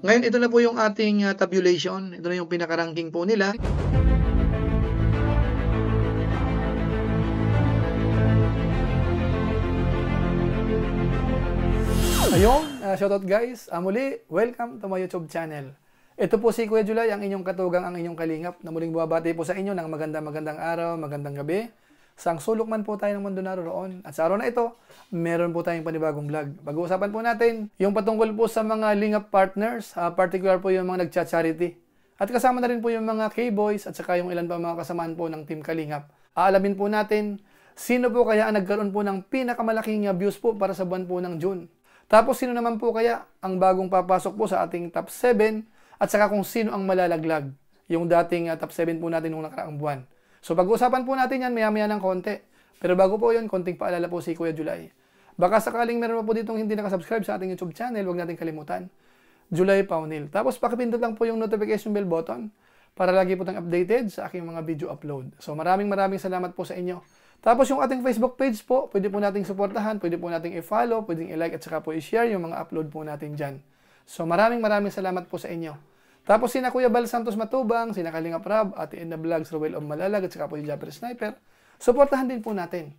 Ngayon, ito na po yung ating tabulation. Ito na yung pinaka-ranking po nila. Ayun, shoutout guys. Muli, welcome to my YouTube channel. Ito po si Kuya Julay, ang inyong katugang, ang inyong kalingap, na muling bumabati po sa inyo ng magandang araw, magandang gabi. Sang sulok man po tayo ng mundo naroon. At sa araw na ito, meron po tayong panibagong vlog. Pag-uusapan po natin yung patungkol po sa mga lingap partners, particular po yung mga nagcha-charity. At kasama na rin po yung mga K-Boys at saka yung ilan pa mga kasamahan po ng Team Kalingap. Aalamin po natin, sino po kaya ang nagkaroon po ng pinakamalaking views po para sa buwan po ng June. Tapos sino naman po kaya ang bagong papasok po sa ating top 7 at saka kung sino ang malalaglag yung dating top 7 po natin nung nakaraang buwan. So pag-uusapan po natin yan maya-maya ng konti. Pero bago po yun, konting paalala po si Kuya Julay. Baka sakaling meron pa po ditong hindi nakasubscribe sa ating YouTube channel, huwag natin kalimutan. Julay Paunil. Tapos pakipindot lang po yung notification bell button para lagi po tayong updated sa aking mga video upload. So maraming salamat po sa inyo. Tapos yung ating Facebook page po, pwede po nating suportahan, pwede po nating i-follow, pwedeng i-like at saka po i-share yung mga upload po natin dyan. So maraming salamat po sa inyo. Tapos sina Kuya Bal Santos Matubang, sina Kalingap Rab, Ate Edna Vlogs, Ruel of Malalag, at saka po yung Japper Sniper, suportahan din po natin.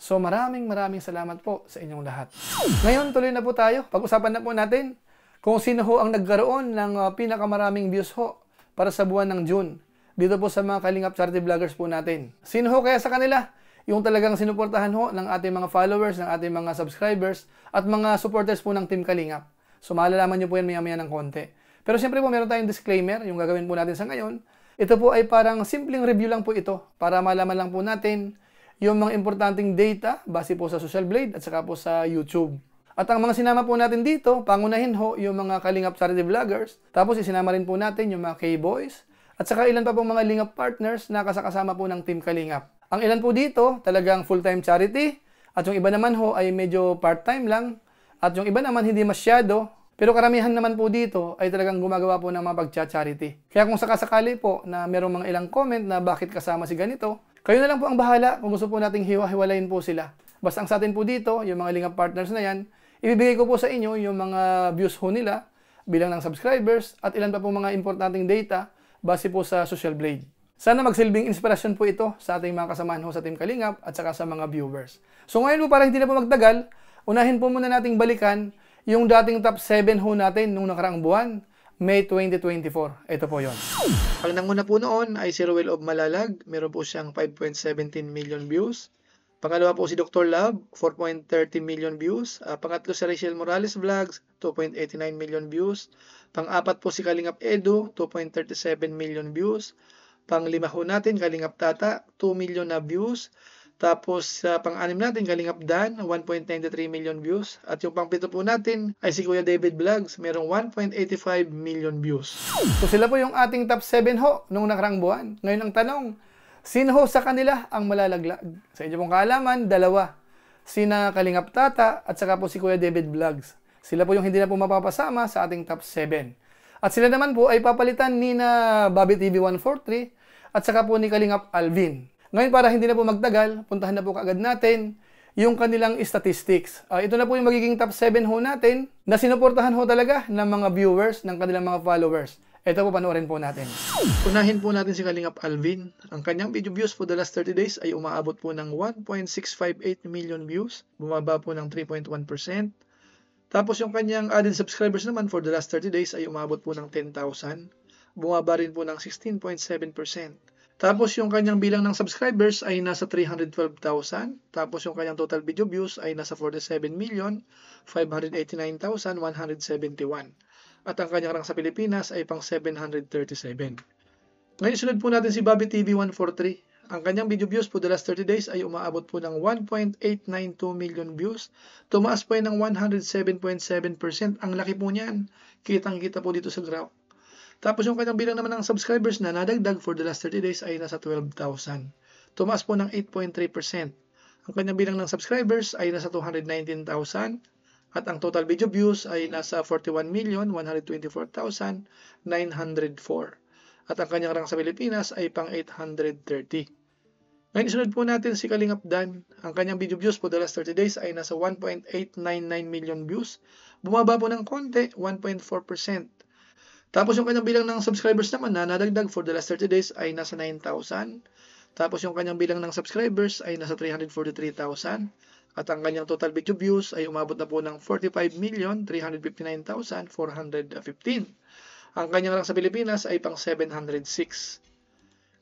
So maraming salamat po sa inyong lahat. Ngayon tuloy na po tayo, pag-usapan na po natin kung sino ho ang nagkaroon ng pinakamaraming views ho para sa buwan ng June. Dito po sa mga Kalingap Charity Vloggers po natin. Sino ho kaya sa kanila? Yung talagang sinuportahan ho ng ating mga followers, ng ating mga subscribers, at mga supporters po ng Team Kalingap. So malalaman nyo po yan maya-maya ng konti. Pero siyempre po meron tayong disclaimer, yung gagawin po natin sa ngayon. Ito po ay parang simpleng review lang po ito para malaman lang po natin yung mga importanteng data base po sa Social Blade at saka po sa YouTube. At ang mga sinama po natin dito, pangunahin ho yung mga Kalingap Charity Vloggers. Tapos isinama rin po natin yung mga K-Boys at saka ilan pa pong mga Lingap partners na kasakasama po ng Team Kalingap. Ang ilan po dito talagang full-time charity at yung iba naman ho ay medyo part-time lang at yung iba naman hindi masyado. Pero karamihan naman po dito ay talagang gumagawa po ng mga pag-charity. Kaya kung sakasakali po na merong mga ilang comment na bakit kasama si ganito, kayo na lang po ang bahala kung gusto po nating hiwa-hiwalayin po sila. Basta ang sa atin po dito, yung mga Lingap partners na yan, ibibigay ko po sa inyo yung mga views ho nila, bilang ng subscribers, at ilan pa po mga importanteng data base po sa Social Blade. Sana magsilbing inspirasyon po ito sa ating mga kasamahan ho sa Team Kalingap at saka sa mga viewers. So ngayon po para hindi na po magtagal, unahin po muna nating balikan yung dating top 7 ho natin nung nakaraang buwan, May 2024. Ito po yon. Ang nanguna po noon ay si Ruel of Malalag. Meron po siyang 5.17 million views. Pangalawa po si Dr. Love, 4.30 million views. Pangatlo si Rachel Morales Vlogs, 2.89 million views. Pang-apat po si Kalingap Edu, 2.37 million views. Pang-lima ho natin, Kalingap Tata, 2 million na views. Tapos pang-anim natin, Kalingap Dan, 1.93 million views. At yung pang-pito po natin ay si Kuya David Vlogs, merong 1.85 million views. So sila po yung ating top 7 ho nung nakaraang buwan. Ngayon ang tanong, sino ho sa kanila ang malalaglag? Sa inyo pong kaalaman, dalawa. Sina Kalingap Tata at saka po si Kuya David Vlogs. Sila po yung hindi na po mapapasama sa ating top 7. At sila naman po ay papalitan ni na Bobby TV 143 at saka po ni Kalingap Alvin. Ngayon para hindi na po magtagal, puntahan na po kaagad natin yung kanilang statistics. Ito na po yung magiging top 7 ho natin na sinuportahan ho talaga ng mga viewers, ng kanilang mga followers. Ito po panoorin po natin. Unahin po natin si Kalingap Alvin. Ang kanyang video views for the last 30 days ay umaabot po ng 1.658 million views. Bumaba po ng 3.1%. Tapos yung kanyang added subscribers naman for the last 30 days ay umabot po ng 10,000. Bumaba rin po ng 16.7%. Tapos yung kanyang bilang ng subscribers ay nasa 312,000. Tapos yung kanyang total video views ay nasa 47,589,171. At ang kanyang rank sa Pilipinas ay pang 737. Ngayon sunod po natin si Bobby TV 143. Ang kanyang video views po the last 30 days ay umaabot po ng 1.892 million views. Tumaas po yan ng 107.7%. Ang laki po niyan. Kitang-kita po dito sa graph. Tapos yung kanyang bilang naman ng subscribers na nadagdag for the last 30 days ay nasa 12,000. Tumaas po ng 8.3%. Ang kanyang bilang ng subscribers ay nasa 219,000. At ang total video views ay nasa 41,124,904. At ang kanyang rank sa Pilipinas ay pang 830. Ngayon isunod po natin si Kalingap Dan. Ang kanyang video views po the last 30 days ay nasa 1.899 million views. Bumaba po ng konti, 1.4%. Tapos yung kanyang bilang ng subscribers naman na nadagdag for the last 30 days ay nasa 9,000. Tapos yung kanyang bilang ng subscribers ay nasa 343,000. At ang kanyang total video views ay umabot na po ng 45,359,415. Ang kanyang rank sa Pilipinas ay pang 706.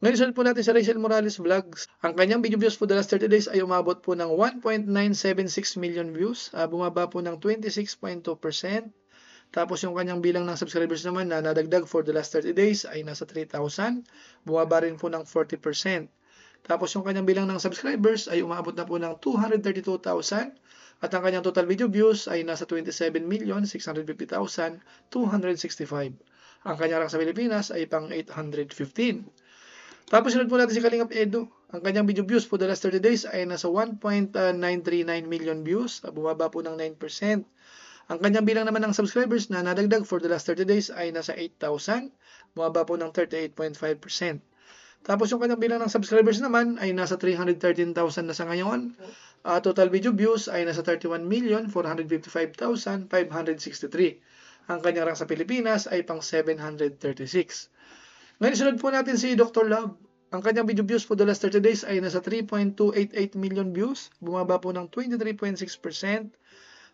Ngayon sunod po natin sa Rachel Morales Vlogs. Ang kanyang video views for the last 30 days ay umabot po ng 1.976 million views. Bumaba po ng 26.2%. Tapos yung kanyang bilang ng subscribers naman na nadagdag for the last 30 days ay nasa 3,000. Bumaba rin po ng 40%. Tapos yung kanyang bilang ng subscribers ay umabot na po ng 232,000. At ang kanyang total video views ay nasa 27,650,265. Ang kanyang rank sa Pilipinas ay pang 815. Tapos sunod po natin si Kalingap Edo. Ang kanyang video views for the last 30 days ay nasa 1.939 million views. Bumaba po ng 9%. Ang kanyang bilang naman ng subscribers na nadagdag for the last 30 days ay nasa 8,000. Bumaba po ng 38.5%. Tapos yung kanyang bilang ng subscribers naman ay nasa 313,000 na sa ngayon. Total video views ay nasa 31,455,563. Ang kanyang rank sa Pilipinas ay pang 736. Ngayon sunod po natin si Dr. Love. Ang kanyang video views for the last 30 days ay nasa 3.288 million views. Bumaba po ng 23.6%.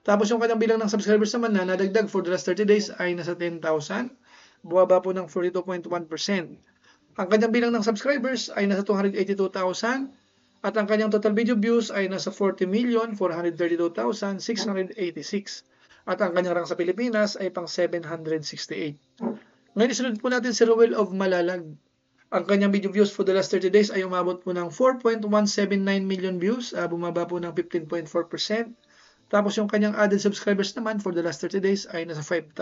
Tapos yung kanyang bilang ng subscribers naman na nadagdag for the last 30 days ay nasa 10,000. Bumaba po ng 42.1%. Ang kanyang bilang ng subscribers ay nasa 282,000. At ang kanyang total video views ay nasa 40,432,686. At ang kanyang rank sa Pilipinas ay pang 768. Ngayon isunod po natin si Ruel of Malalag. Ang kanyang video views for the last 30 days ay umabot po ng 4.179 million views. Bumaba po ng 15.4%. Tapos yung kanyang added subscribers naman for the last 30 days ay nasa 5,000.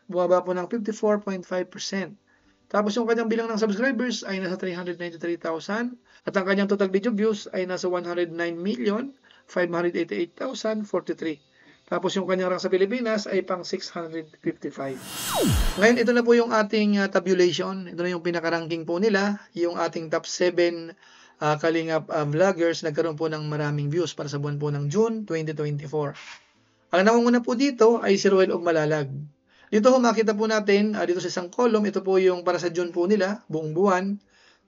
Bumaba po ng 54.5%. Tapos yung kanyang bilang ng subscribers ay nasa 393,000. At ang kanyang total video views ay nasa 109,588,043. Tapos yung kanyang rank sa Pilipinas ay pang 655. Ngayon ito na po yung ating tabulation. Ito na yung pinaka-ranking po nila. Yung ating top 7 Kalingap vloggers nagkaroon po ng maraming views para sa buwan po ng June 2024. Ang nangunguna po dito ay si Ruel of Malalag. Dito makita po natin, dito sa isang column, ito po yung para sa June po nila, buong buwan.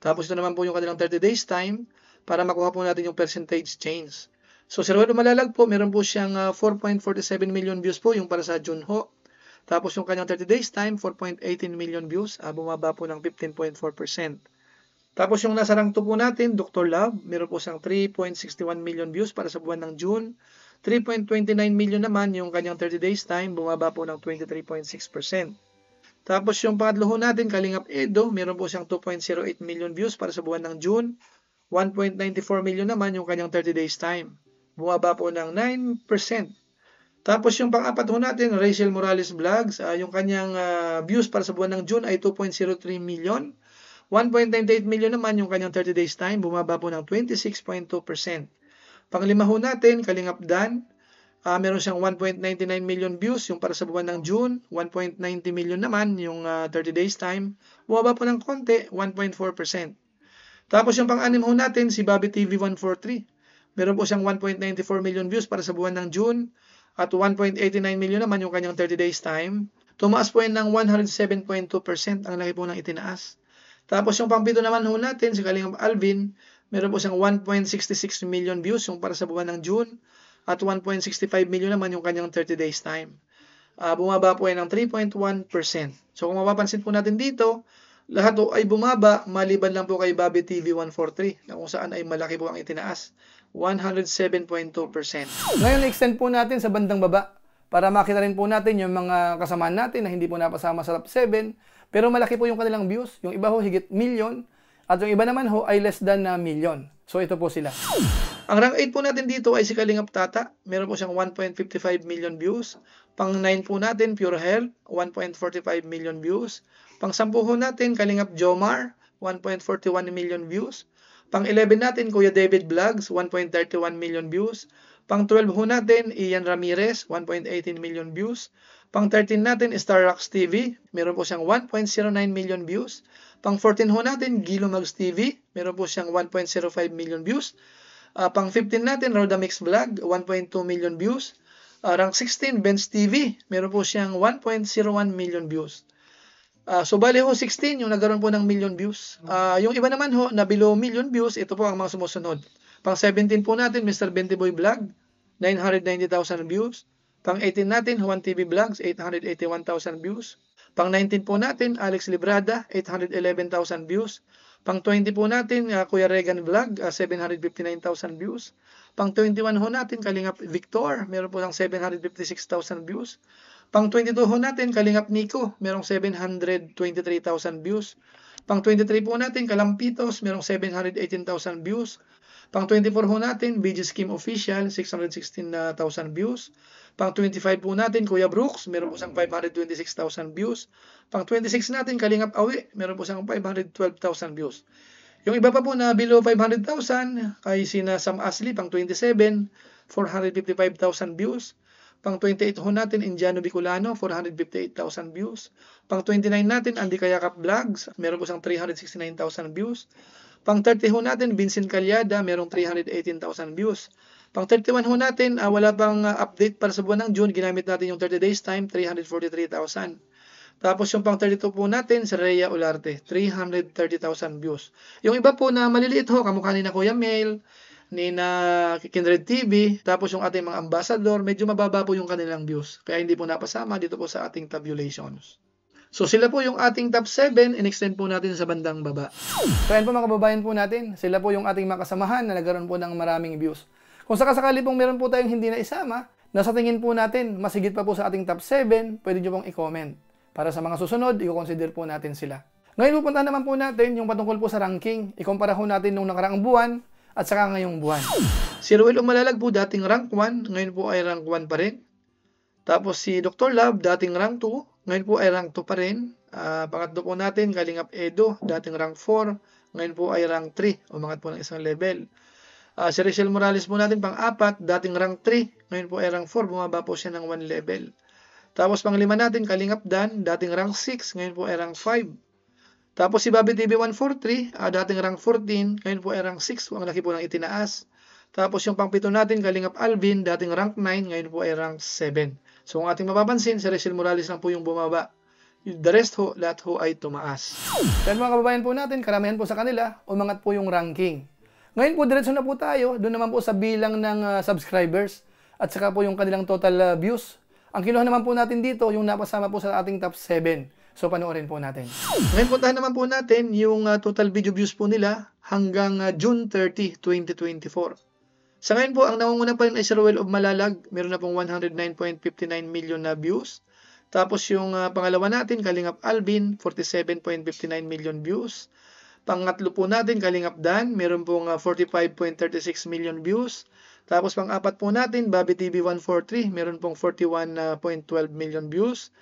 Tapos ito naman po yung kanilang 30 days time para makuha po natin yung percentage change. So si Ruel of Malalag po, meron po siyang 4.47 million views po yung para sa June ho. Tapos yung kanyang 30 days time, 4.18 million views, bumaba po ng 15.4%. Tapos yung nasa rank 2 po natin, Dr. Love, meron po siyang 3.61 million views para sa buwan ng June. 3.29 million naman yung kanyang 30 days time, bumaba po ng 23.6%. Tapos yung pangatlo ho natin, Kalingap Edo, meron po siyang 2.08 million views para sa buwan ng June. 1.94 million naman yung kanyang 30 days time, bumaba po ng 9%. Tapos yung pang-apat ho natin, Rachel Morales Vlogs, yung kanyang views para sa buwan ng June ay 2.03 million. 1.98 million naman yung kanyang 30 days time, bumaba po ng 26.2%. Panglima ho natin, Kalingap Dan, meron siyang 1.99 million views yung para sa buwan ng June, 1.90 million naman yung 30 days time, bumaba po ng konti, 1.4%. Tapos yung pang-anim ho natin, si Bobby TV 143, meron po siyang 1.94 million views para sa buwan ng June, at 1.89 million naman yung kanyang 30 days time. Tumaas po yan ng 107.2%, ang laki po ng itinaas. Tapos yung pang-pito naman ho natin, si Kalingap Alvin, meron po siyang 1.66 million views yung para sa buwan ng June at 1.65 million naman yung kanyang 30 days time. Bumaba po yan ng 3.1%. So kung mapapansin po natin dito, lahat po ay bumaba maliban lang po kay Bobby TV 143 na kung saan ay malaki po ang itinaas. 107.2%. Ngayon, extend po natin sa bandang baba para makita rin po natin yung mga kasamaan natin na hindi po napasama sa top 7. Pero malaki po yung kanilang views. Yung iba ho, higit million. At yung iba naman ho, ay less than million. So, ito po sila. Ang rank 8 po natin dito ay si Kalingap Tata. Meron po siyang 1.55 million views. Pang 9 po natin, Pure Health, 1.45 million views. Pang 10 po natin, Kalingap Jomar, 1.41 million views. Pang 11 natin, Kuya David Vlogs, 1.31 million views. Pang 12 ho natin, Ian Ramirez, 1.18 million views. Pang 13 natin, Star Rocks TV, meron po siyang 1.09 million views. Pang 14 ho natin, Gilo Mags TV, meron po siyang 1.05 million views. Pang 15 natin, Rodamix Vlog, 1.2 million views. Rank 16, Benz TV, meron po siyang 1.01 million views. So bali ho 16 yung nagkaroon po ng million views. Yung iba naman ho na below million views, ito po ang mga sumusunod. Pang 17 po natin, Mr. Bentiboy Vlog, 990,000 views. Pang 18 natin, Juan TV Vlogs, 881,000 views. Pang 19 po natin, Alex Librada, 811,000 views. Pang 20 po natin, Kuya Regan Vlog, 759,000 views. Pang 21 ho natin, Kalingap Victor, meron po lang 756,000 views. Pang 22 ho natin, Kalingap Nico, merong 723,000 views. Pang 23 po natin, Kalampitos, merong 718,000 views. Pang 24 ho natin, BG Scheme Official, 616,000 views. Pang 25 po natin, Kuya Brooks, meron po siyang 526,000 views. Pang 26 natin, Kalingap Awi, meron po siyang 512,000 views. Yung iba pa po na below 500,000, kay sina Sam Asli, pang 27, 455,000 views. Pang 28 ho natin, Indiano Bicolano, 458,000 views. Pang 29 natin, Andy Kayakap Vlogs, meron po siyang 369,000 views. Pang 30 ho natin, Vincent Calyada, merong 318,000 views. Pang 31 ho natin, wala pang update para sa buwan ng June, ginamit natin yung 30 days time, 343,000. Tapos yung pang 32 po natin, si Rhea Olarte, 330,000 views. Yung iba po na maliliit ho, kamukha ni na Kuya Mel, ni na Kindred TV, tapos yung ating mga ambassador, medyo mababa po yung kanilang views. Kaya hindi po napasama dito po sa ating tabulations. So sila po yung ating top 7, in-extend po natin sa bandang baba. So yan po mga kababayan po natin, sila po yung ating mga kasamahan na nagkaroon po ng maraming views. Kung sakasakali pong meron po tayong hindi na isama, nasa tingin po natin, masigit pa po sa ating top 7, pwede nyo pong i-comment. Para sa mga susunod, i-consider po natin sila. Ngayon pupunta naman po natin yung patungkol po sa ranking. Ikumpara po natin nung nakaraang buwan at saka ngayong buwan. Si Ruel Umalalag po dating rank 1, ngayon po ay rank 1 pa rin. Tapos si Dr. Love dating rank 2, ngayon po ay rank 2 pa rin. Pangatlo po natin, Kalingap Edo, dating rank 4, ngayon po ay rank 3, umangat po ng isang level. Si Rachel Morales po natin pang-4, dating rank 3, ngayon po ay rank 4, bumaba po siya ng 1 level. Tapos pang-5 natin, Kalingap Dan, dating rank 6, ngayon po ay rank 5. Tapos si Bobby TV 143, dating rank 14, ngayon po ay rank 6, ang laki po ng itinaas. Tapos yung pang-7 natin, Kalingap Alvin, dating rank 9, ngayon po ay rank 7. So kung ating mapapansin, si Rachel Morales lang po yung bumaba. The rest ho, lahat ho ay tumaas. Then mga kababayan po natin, karamihan po sa kanila, umangat po yung ranking. Ngayon po, diretso na po tayo, doon naman po sa bilang ng subscribers, at saka po yung kanilang total views. Ang kinuha naman po natin dito, yung napasama po sa ating top 7. So, panoorin po natin. Ngayon puntahan naman po natin yung total video views po nila hanggang June 30, 2024. Sa ngayon po, ang nangunguna pa rin ay si Ruel of Malalag. Meron na pong 109.59 million na views. Tapos yung pangalawa natin, Kalingap Alvin, 47.59 million views. Pangatlo po natin, Kalingap Dan, meron pong 45.36 million views. Tapos pang-apat po natin, Bobby TV 143, meron pong 41.12 million views.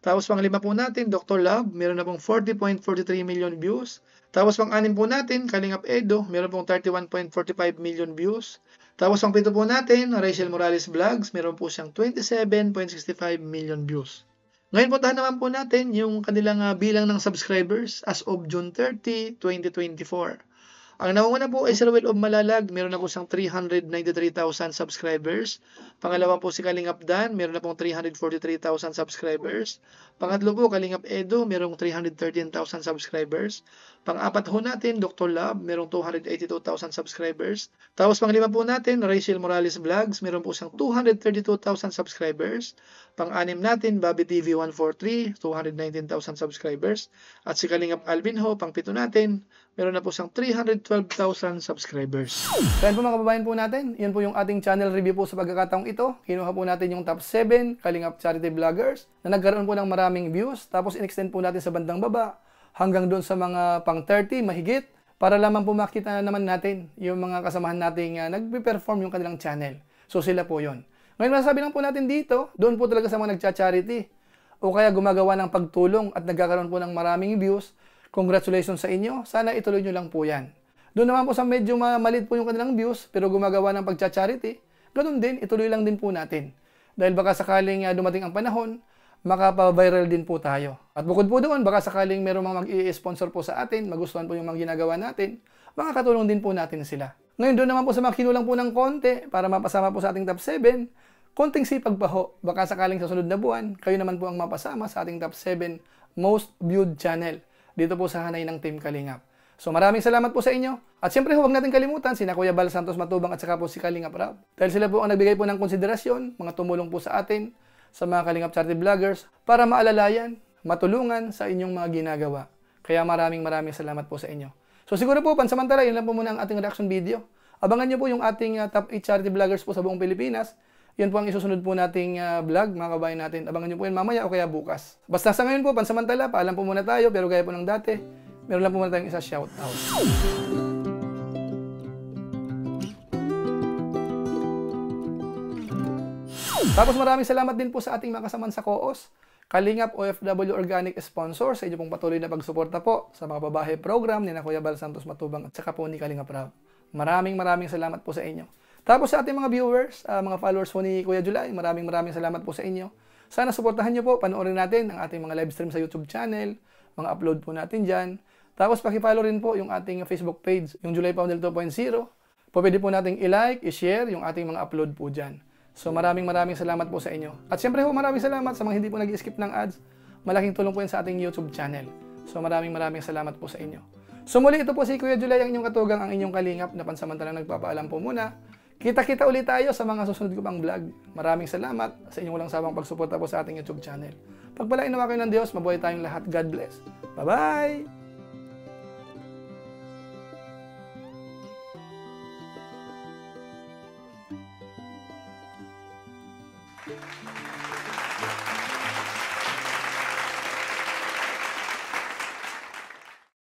Tapos pang-lima po natin, Dr. Love, meron na pong 40.43 million views. Tapos pang-anim po natin, Kalingap Edo, meron pong 31.45 million views. Tapos pang-pito po natin, Rachel Morales Vlogs, meron po siyang 27.65 million views. Ngayon puntahan naman po natin yung kanilang bilang ng subscribers as of June 30, 2024. Ang nangunguna po ay si Ruel of Malalag, meron na po siyang 393,000 subscribers. Pangalawa po si Kalingap Dan, meron na pong 343,000 subscribers. Pangatlo po, Kalingap Edo, merong 313,000 subscribers. Pang-apat ho natin, Dr. Love, merong 282,000 subscribers. Tapos pang-lima po natin, Rachel Morales Vlogs, meron po siyang 232,000 subscribers. Pang-anim natin, Bobby TV 143, 219,000 subscribers. At si Kalingap Alvin ho, pang-pito natin, meron na po siyang 312,000 subscribers. So yan po mga kababayan po natin, yan po yung ating channel review po sa pagkakataong ito. Kinuha po natin yung top 7 Kalingap Charity Vloggers na nagkaroon po ng maraming views. Tapos in-extend po natin sa bandang baba hanggang doon sa mga pang 30 mahigit para lamang po makita naman natin yung mga kasamahan nating nagpe-perform yung kanilang channel. So sila po yon. Ngayon masasabi lang po natin dito, doon po talaga sa mga nagcha-charity o kaya gumagawa ng pagtulong at nagkakaroon po ng maraming views. Congratulations sa inyo. Sana ituloy nyo lang po yan. Doon naman po sa medyo maliit po yung kanilang views pero gumagawa ng pagcha-charity, ganun din, ituloy lang din po natin. Dahil baka sakaling dumating ang panahon, makapa-viral din po tayo. At bukod po doon, baka sakaling merong mga mag-i-sponsor po sa atin, magustuhan po yung mga ginagawa natin, makakatulong din po natin sila. Ngayon doon naman po sa mga kinulang po ng konti para mapasama po sa ating top 7, konting sipag pa ho. Baka sakaling sa sunod na buwan, kayo naman po ang mapasama sa ating top 7 most viewed channel dito po sa hanay ng Team Kalingap. So maraming salamat po sa inyo. At siyempre huwag natin kalimutan sina Kuya Bal Santos Matubang at saka po si Kalingap Rab. Dahil sila po ang nagbigay po ng konsiderasyon, mga tumulong po sa atin, sa mga Kalingap Charity Vloggers, para maalalayan, matulungan sa inyong mga ginagawa. Kaya maraming salamat po sa inyo. So siguro po, pansamantala, yun lang po muna ang ating reaction video. Abangan nyo po yung ating top 8 charity vloggers po sa buong Pilipinas. Yun po ang isusunod po nating vlog, mga kabayan natin. Abangan nyo po yun mamaya o kaya bukas. Basta sa ngayon po, pansamantala, paalam po muna tayo. Pero gaya po ng dati, meron lang po muna tayong isa shoutout. Tapos maraming salamat din po sa ating mga kasamaan sa COOS, Kalingap OFW Organic Sponsor, sa inyo pong patuloy na pagsuporta po sa mga babae program ni na Kuya Bal Santos Matubang at saka po ni Kalingap Rab. Maraming salamat po sa inyo. Tapos sa ating mga viewers, mga followers po ni Kuya July, maraming salamat po sa inyo. Sana suportahan nyo po, panoorin natin ang ating mga live stream sa YouTube channel, mga upload po natin dyan. Tapos paki-follow rin po yung ating Facebook page, yung July Poundel 2.0. Pwede po nating i-like, i-share yung ating mga upload po dyan. So maraming salamat po sa inyo. At siyempre po maraming salamat sa mga hindi po nag-skip ng ads. Malaking tulong po yan sa ating YouTube channel. So maraming salamat po sa inyo. So muli, ito po si Kuya July, ang inyong katugang, ang inyong kalingap na pansamantalang nagpapaalam po muna. Kita-kita ulit tayo sa mga susunod ko pang vlog. Maraming salamat sa inyong walang sawang pagsuporta po sa ating YouTube channel. Pagpalain nawa kayo ng Diyos, mabuhay tayong lahat. God bless. Bye-bye!